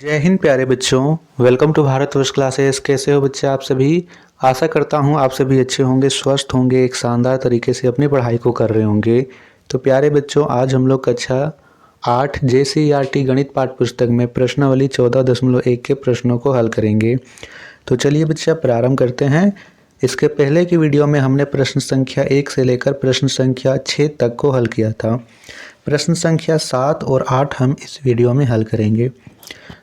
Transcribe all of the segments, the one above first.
जय हिंद प्यारे बच्चों। Welcome to Bharatvarsh classes. कैसे हो बच्चे आप सभी? आशा करता हूँ आप सभी अच्छे होंगे, स्वस्थ होंगे, एक शानदार तरीके से अपनी पढ़ाई को कर रहे होंगे। तो प्यारे बच्चों, आज हम लोग कक्षा 8 JCERT गणित पाठ पुस्तक में प्रश्नावली 14.1 के प्रश्नों को हल करेंगे। तो चलिए बच्चे अब प्रारंभ करते हैं। इसके पहले की वीडियो में हमने प्रश्न संख्या 1 से लेकर प्रश्न संख्या 6 तक को हल किया था। प्रश्न संख्या 7 और 8 हम इस वीडियो में हल करेंगे।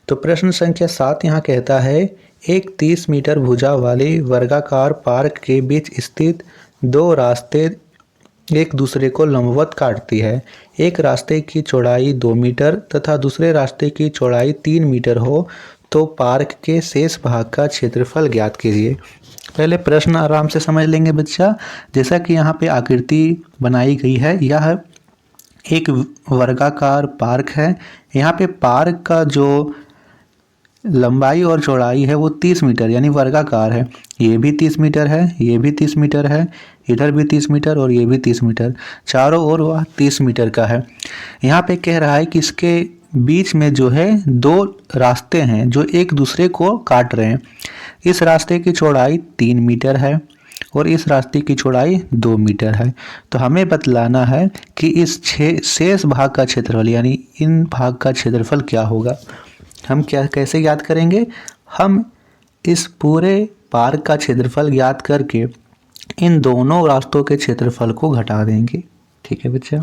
तो प्रश्न संख्या 7 यहाँ कहता है, एक 30 मीटर भुजा वाली वर्गाकार पार्क के बीच स्थित दो रास्ते एक दूसरे को लंबवत काटती है। एक रास्ते की चौड़ाई 2 मीटर तथा दूसरे रास्ते की चौड़ाई 3 मीटर हो तो पार्क के शेष भाग का क्षेत्रफल ज्ञात कीजिए। पहले प्रश्न आराम से समझ लेंगे बच्चा। जैसा कि यहाँ पे आकृति बनाई गई है, यह एक वर्गाकार पार्क है। यहाँ पे पार्क का जो लंबाई और चौड़ाई है वो 30 मीटर यानी वर्गाकार है। ये भी 30 मीटर है, ये भी 30 मीटर है, इधर भी 30 मीटर और ये भी 30 मीटर, चारों ओर वह 30 मीटर का है। यहाँ पे कह रहा है कि इसके बीच में जो है दो रास्ते हैं जो एक दूसरे को काट रहे हैं। इस रास्ते की चौड़ाई 3 मीटर है और इस रास्ते की चौड़ाई 2 मीटर है। तो हमें बतलाना है कि इस शेष भाग का क्षेत्रफल यानी इन भाग का क्षेत्रफल क्या होगा। हम कैसे ज्ञात करेंगे? हम इस पूरे पार्क का क्षेत्रफल ज्ञात करके इन दोनों रास्तों के क्षेत्रफल को घटा देंगे। ठीक है बच्चा।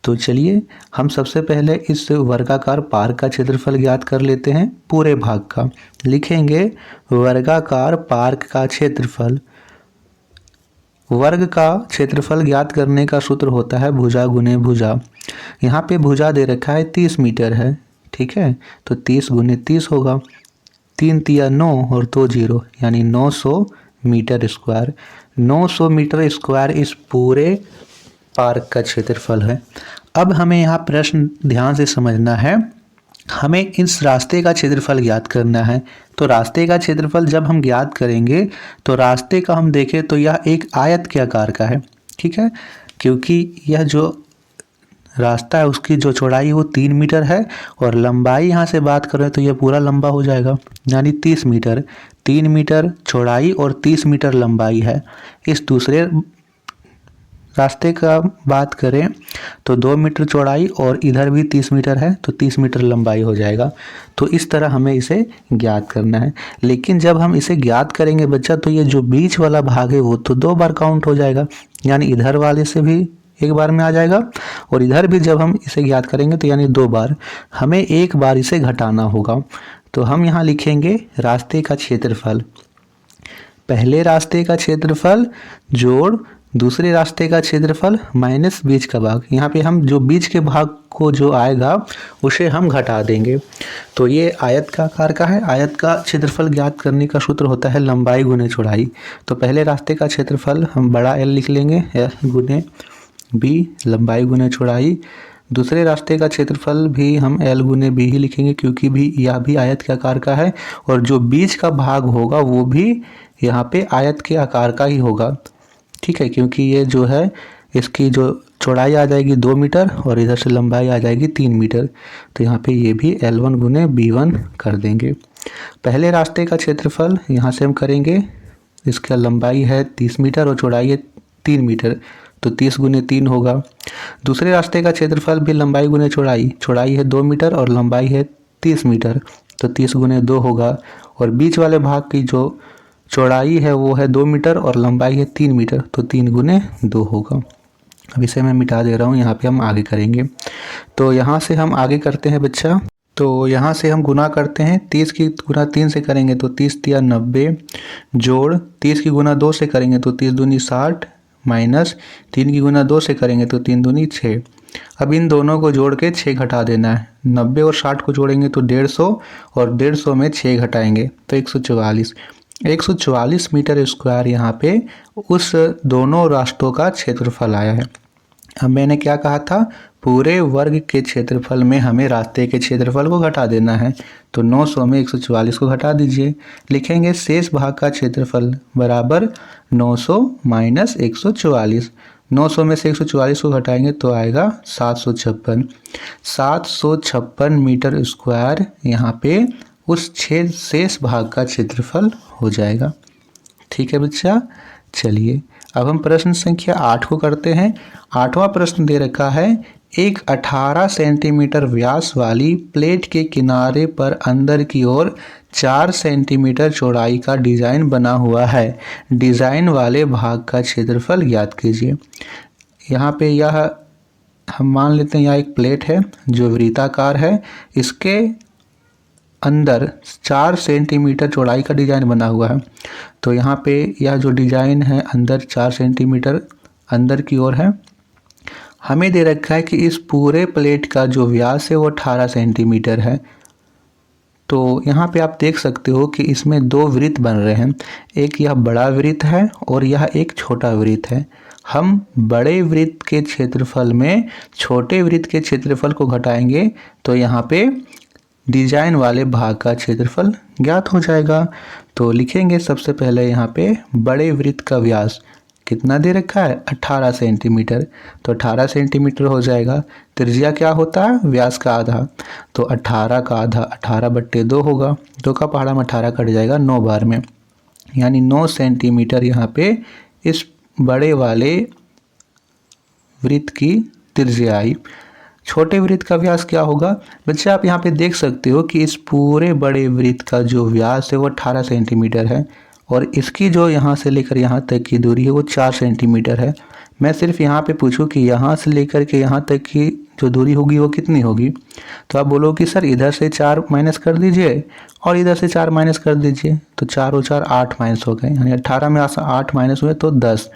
तो चलिए हम सबसे पहले इस वर्गाकार पार्क का क्षेत्रफल ज्ञात कर लेते हैं। पूरे भाग का लिखेंगे वर्गाकार पार्क का क्षेत्रफल। वर्ग का क्षेत्रफल ज्ञात करने का सूत्र होता है भुजा गुने भुजा। यहाँ पे भुजा दे रखा है 30 मीटर है। ठीक है, तो 30 गुने 30 होगा, 3 तिया 9 और 2 0 यानी 900 मीटर स्क्वायर। 900 मीटर स्क्वायर इस पूरे पार्क का क्षेत्रफल है। अब हमें यहाँ प्रश्न ध्यान से समझना है। हमें इस रास्ते का क्षेत्रफल ज्ञात करना है। तो रास्ते का क्षेत्रफल जब हम ज्ञात करेंगे तो रास्ते का हम देखें तो यह एक आयत के आकार का है। ठीक है, क्योंकि यह जो रास्ता है उसकी जो चौड़ाई वो 3 मीटर है और लंबाई यहाँ से बात करें तो यह पूरा लंबा हो जाएगा यानी 30 मीटर। 3 मीटर चौड़ाई और 30 मीटर लंबाई है। इस दूसरे रास्ते का बात करें तो 2 मीटर चौड़ाई और इधर भी 30 मीटर है तो 30 मीटर लंबाई हो जाएगा। तो इस तरह हमें इसे ज्ञात करना है। लेकिन जब हम इसे ज्ञात करेंगे बच्चा तो ये जो बीच वाला भाग है वो तो 2 बार काउंट हो जाएगा यानी इधर वाले से भी एक बार में आ जाएगा और इधर भी जब हम इसे ज्ञात करेंगे तो यानी 2 बार। हमें एक बार इसे घटाना होगा। तो हम यहाँ लिखेंगे रास्ते का क्षेत्रफल। पहले रास्ते का क्षेत्रफल जोड़ दूसरे रास्ते का क्षेत्रफल माइनस बीच का भाग। यहाँ पे हम जो बीच के भाग को जो आएगा उसे हम घटा देंगे। तो ये आयत का आकार का है। आयत का क्षेत्रफल ज्ञात करने का सूत्र होता है लंबाई गुने चौड़ाई। तो पहले रास्ते का क्षेत्रफल हम बड़ा L लिख लेंगे, L गुने B, लंबाई गुने चौड़ाई। दूसरे रास्ते का क्षेत्रफल भी हम L गुने B ही लिखेंगे क्योंकि भी यह भी आयत के आकार का है और जो बीच का भाग होगा वो भी यहाँ पे आयत के आकार का ही होगा। ठीक है, क्योंकि ये जो है इसकी जो चौड़ाई आ जाएगी 2 मीटर और इधर से लंबाई आ जाएगी 3 मीटर। तो यहाँ पे ये भी L1 गुने B1 कर देंगे। पहले रास्ते का क्षेत्रफल यहाँ से हम करेंगे, इसका लंबाई है 30 मीटर और चौड़ाई है 3 मीटर तो 30 गुने 3 होगा। दूसरे रास्ते का क्षेत्रफल भी लंबाई गुने चौड़ाई, चौड़ाई है 2 मीटर और लंबाई है 30 मीटर तो 30 गुने 2 होगा। और बीच वाले भाग की जो चौड़ाई है वो है 2 मीटर और लंबाई है 3 मीटर तो 3 गुने 2 होगा। अब इसे मैं मिटा दे रहा हूँ, यहाँ पे हम आगे करेंगे। तो यहाँ से हम आगे करते हैं बच्चा। तो यहाँ से हम गुना करते हैं, 30 की गुना 3 से करेंगे तो 30 तिया 90 जोड़ 30 की गुना 2 से करेंगे तो 30 दूनी 60 माइनस 3 की गुना 2 से करेंगे तो 3 दूनी 6। अब इन दोनों को जोड़ के 6 घटा देना है। 90 और 60 को जोड़ेंगे तो 150 और 150 में 6 घटाएंगे तो 144। 144 मीटर स्क्वायर यहाँ पे उस दोनों रास्तों का क्षेत्रफल आया है। अब मैंने क्या कहा था, पूरे वर्ग के क्षेत्रफल में हमें रास्ते के क्षेत्रफल को घटा देना है। तो 900 में 144 को घटा दीजिए। लिखेंगे शेष भाग का क्षेत्रफल बराबर 900 माइनस 144। 900 में से 144 को घटाएंगे तो आएगा 756। 756 मीटर स्क्वायर यहाँ पे उस छेद शेष भाग का क्षेत्रफल हो जाएगा। ठीक है बच्चा, चलिए अब हम प्रश्न संख्या 8 को करते हैं। 8वां प्रश्न दे रखा है, एक 18 सेंटीमीटर व्यास वाली प्लेट के किनारे पर अंदर की ओर 4 सेंटीमीटर चौड़ाई का डिजाइन बना हुआ है। डिजाइन वाले भाग का क्षेत्रफल ज्ञात कीजिए। यहाँ पे यह हम मान लेते हैं यह एक प्लेट है जो वृत्ताकार है, इसके अंदर 4 सेंटीमीटर चौड़ाई का डिजाइन बना हुआ है। तो यहाँ पे यह जो डिजाइन है अंदर 4 सेंटीमीटर अंदर की ओर है। हमें दे रखा है कि इस पूरे प्लेट का जो व्यास है वो 18 सेंटीमीटर है। तो यहाँ पे आप देख सकते हो कि इसमें 2 वृत्त बन रहे हैं, एक यह बड़ा वृत्त है और यह एक छोटा वृत्त है। हम बड़े वृत्त के क्षेत्रफल में छोटे वृत्त के क्षेत्रफल को घटाएंगे तो यहाँ पे डिजाइन वाले भाग का क्षेत्रफल ज्ञात हो जाएगा। तो लिखेंगे सबसे पहले यहाँ पे बड़े वृत्त का व्यास कितना दे रखा है 18 सेंटीमीटर, तो 18 सेंटीमीटर हो जाएगा। त्रिज्या क्या होता है व्यास का आधा, तो 18 का आधा 18/2 होगा। 2 का पहाड़ा में 18 कट जाएगा 9 बार में, यानी 9 सेंटीमीटर यहाँ पे इस बड़े वाले वृत्त की त्रिज्या आई। छोटे वृत्त का व्यास क्या होगा बच्चे, आप यहाँ पे देख सकते हो कि इस पूरे बड़े वृत्त का जो व्यास है वो 18 सेंटीमीटर है और इसकी जो यहाँ से लेकर यहाँ तक की दूरी है वो 4 सेंटीमीटर है। मैं सिर्फ यहाँ पे पूछूं कि यहाँ से लेकर के यहाँ तक की जो दूरी होगी वो कितनी होगी, तो आप बोलो कि सर इधर से 4 माइनस कर दीजिए और इधर से 4 माइनस कर दीजिए, तो 4 और 4 8 माइनस हो गए, यानी 18 में 8 माइनस हुए तो 10,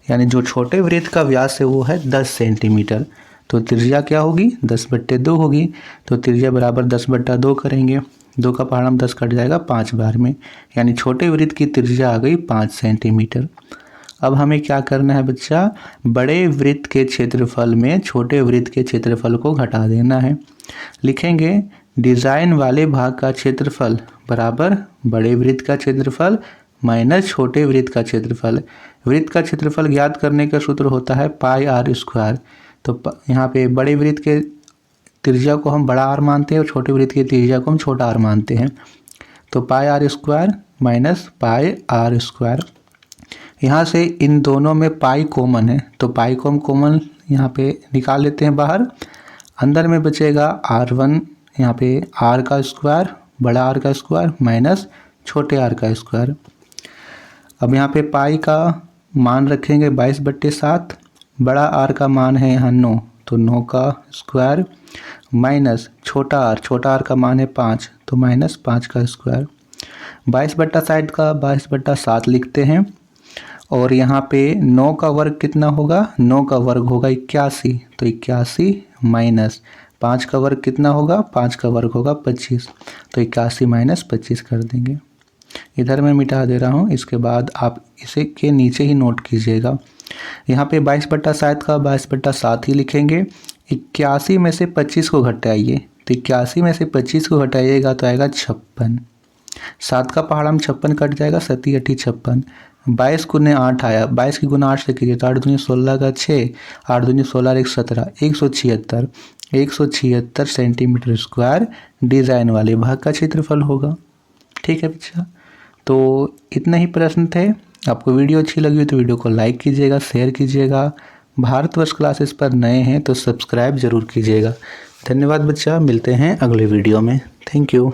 यानी जो छोटे वृत्त का व्यास है वो है 10 सेंटीमीटर। तो त्रिज्या क्या होगी 10/2 होगी, तो त्रिज्या बराबर 10/2 करेंगे, 2 का पहाड़ा में 10 कट जाएगा 5 बार में, यानी छोटे वृत्त की त्रिज्या आ गई 5 सेंटीमीटर। अब हमें क्या करना है बच्चा, बड़े वृत्त के क्षेत्रफल में छोटे वृत्त के क्षेत्रफल को घटा देना है। लिखेंगे डिजाइन वाले भाग का क्षेत्रफल बराबर बड़े वृत्त का क्षेत्रफल माइनस छोटे वृत्त का क्षेत्रफल। वृत्त का क्षेत्रफल ज्ञात करने का सूत्र होता है πr²। तो यहाँ पे बड़े वृत्त के त्रिज्या को हम बड़ा आर मानते हैं और छोटे वृत्त की त्रिज्या को हम छोटा आर मानते हैं, तो πr² माइनस πr²। यहाँ से इन दोनों में पाई कॉमन है, तो पाई को हम कॉमन यहाँ पे निकाल लेते हैं बाहर। अंदर में बचेगा r1 यहाँ पे r का स्क्वायर बड़ा R का स्क्वायर माइनस छोटे r का स्क्वायर। अब यहाँ पे पाई का मान रखेंगे 22/7, बड़ा R का मान है यहाँ 9, तो 9 का स्क्वायर माइनस छोटा R का मान है 5, तो माइनस 5 का स्क्वायर। 22/60 का 22/7 लिखते हैं और यहाँ पे 9 का वर्ग कितना होगा, 9 का वर्ग होगा 81, तो 81 माइनस 5 का वर्ग कितना होगा, 5 का वर्ग होगा 25, तो 81 माइनस 25 कर देंगे। इधर मैं मिटा दे रहा हूँ, इसके बाद आप इसे के नीचे ही नोट कीजिएगा। यहाँ पे 22/60 का 22/7 ही लिखेंगे। 81 में से 25 को घटाइए, तो 81 में से 25 को घटाइएगा तो आएगा 56। 7 का पहाड़ा में 56 कट जाएगा, 7 8 56। 22 गुने 8 आया, 22 की गुना 8 से कीजिए तो 8 दूनी 16 का 6, 8 दूनी 16 1 17, 176 सेंटीमीटर स्क्वायर डिजाइन वाले भाग का क्षेत्रफल होगा। ठीक है बच्चा, तो इतना ही प्रश्न थे। आपको वीडियो अच्छी लगी हो तो वीडियो को लाइक कीजिएगा, शेयर कीजिएगा। भारतवर्ष क्लासेस पर नए हैं तो सब्सक्राइब जरूर कीजिएगा। धन्यवाद बच्चा, मिलते हैं अगले वीडियो में। Thank you.